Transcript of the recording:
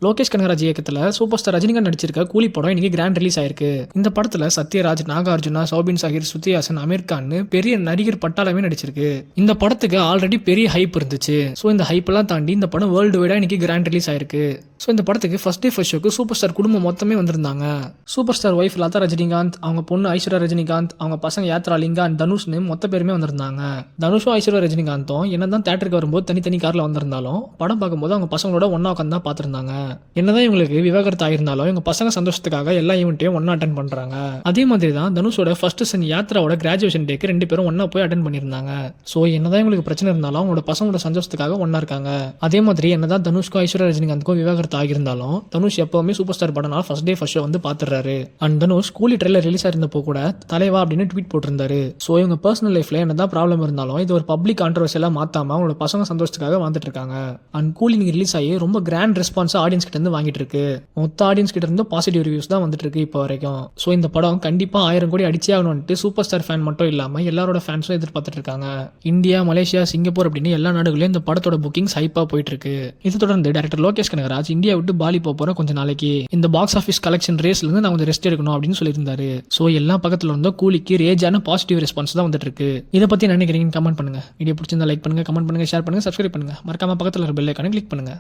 லோகேஷ் கனகராஜ் இயக்கத்தில் super star Rajinikanth நடிச்சிருக்க கூலி படம் இன்னைக்கு கிராண்ட் ரிலீஸ் ஆயிருக்கு. இந்த படத்தில் சத்யராஜ், நாகார்ஜுனா, சௌபின் சாஹிர், ஸ்ருதி ஹாசன், அமீர் கான் பெரிய நடிகர் பட்டாளமே நடிச்சிருக்கு. இந்த படத்துக்கு ஆல்ரெடி பெரிய ஹைப் இருந்துச்சு. ஸோ இந்த ஹைப் எல்லாம் தாண்டி இந்த படம் வேர்ல்டு வைடா இன்னைக்கு கிராண்ட் ரிலீஸ் ஆயிருக்கு. ஸோ இந்த படத்துக்கு ஃபர்ஸ்ட் டே ஃபர்ஸ்ட் ஷோக்கு சூப்பர் ஸ்டார் குடும்பம் மொத்தமே வந்திருந்தாங்க. Super star wife Latha Rajinikanth, அவங்க பொண்ணு ஐஸ்வர்யா ரஜினிகாந்த், அவங்க பசங்க யாத்ரா லிங்கா அண்ட் தனுஷ்னு மொத்த பேருமே வந்திருந்தாங்க. தனுஷும் ஐஸ்வர்யா ரஜினிகாந்தும் என்னதான் தேட்டருக்கு வரும்போது தனித்தனி கார்ல வந்திருந்தாலும் படம் பார்க்கும்போது அவங்க பசங்களோட ஒன்னா உட்காந்து தான் பார்த்துருந்தாங்க. என்னதான் இவங்களுக்கு விவாகரத்து ஆயிருந்தாலும் இவங்க பசங்க சந்தோஷத்துக்காக எல்லா ஈவெண்ட்டையும் ஒன்னா அட்டன் பண்றாங்க. அதே மாதிரி தான் தனுஷோட ஃபர்ஸ்ட் சன் யாத்ராவோட கிராஜுவேஷன் டேக்கு 2 பேரும் ஒன்னா போய் அட்டன் பண்ணியிருந்தாங்க. ஸோ என்னதான் இவங்களுக்கு பிரச்சனை இருந்தாலும் அவங்களோட பசங்களோட சந்தோஷத்துக்காக ஒன்னா இருக்காங்க. அதே மாதிரி என்னதான் தனுஷ்க்கும் ஐஸ்வர்யா ரஜினிகாந்துக்கும் விவாகரத்து ஆகியிருந்தாலும் தனுஷ் எப்பவுமே சூப்பர் ஸ்டார் படம்னால ஃபர்ஸ்ட் டே ஃபர்ஸ்ட் ஷோ வந்து பார்த்துறாரு. அண்ட் தனுஷ் கூலி ட்ரெயிலர் ரிலீஸ் ஆயிருந்தப்போ கூட தலைவா அப்படின்னு ட்வீட் போட்டிருந்தாரு. ஸோ இவங்க பர்சனல் லைஃப்ல என்னதான் ப்ராப்ளம் இருந்தாலும் இது ஒரு பப்ளிக் கான்ட்ரவர்சியெல்லாம் மாத்தாம அவங்களோட பசங்க சந்தோஷத்துக்காக வாழ்ந்துட்டு இருக்காங்க. அண்ட் கூலி நீங்க ரிலீஸ் ஆகி ரொம்ப கிராண்ட் ரெஸ்பான்ஸ் ஆடியன்ஸ் கிட்ட இருந்து வாங்கிட்டு இருக்கு. மொத்த ஆடியன்ஸ் கிட்ட இருந்து பாசிட்டிவ் ரிவ்யூஸ் தான் வந்துட்டு இருக்கு இப்போ வரைக்கும். ஸோ இந்த படம் கண்டிப்பா 1000 கோடி அடிச்சே ஆகணும்ட்டு சூப்பர் ஸ்டார் ஃபேன் மட்டும் இல்லாம எல்லாரோட ஃபேன்ஸும் எதிர்பார்த்துட்டு இருக்காங்க. இந்தியா, மலேசியா, சிங்கப்பூர் அப்படின்னு எல்லா நாடுகளையும் இந்த படத்தோட புக்கிங்ஸ் ஹைப்பா போயிட்டு இருக்கு. இது தொடர்ந்து டைரக்டர் லோகேஷ் கனகராஜ் இந்தியா விட்டு பாலி போற கொஞ்ச நாளைக்கு இந்த பாக்ஸ் ஆஃபீஸ் கலெக்ஷன் ரேஸ்ல இருந்து நான் கொஞ்சம் ரெஸ்ட் எடுக்கணும் அப்படின்னு சொல்லியிருந்தாரு. ஸோ எல்லா பக்கத்துல இருந்தோ கூலிக்கு ரேஜான பாசிட்டிவ் ரெஸ்பான்ஸ் தான் வந்துட்டு இருக்கு. இதை பத்தி நினைக்கிறீங்கன்னு கமெண்ட் பண்ணுங்க. வீடியோ பிடிச்சிருந்தா லைக் பண்ணுங்க, கமெண்ட் பண்ணுங்க, ஷேர் பண்ணுங்க, சப்ஸ்கிரைப் பண்ணுங்க. மறக்காம பக்கத்துல இருக்க பெல் ஐகானை கிளிக் பண்ணுங்க.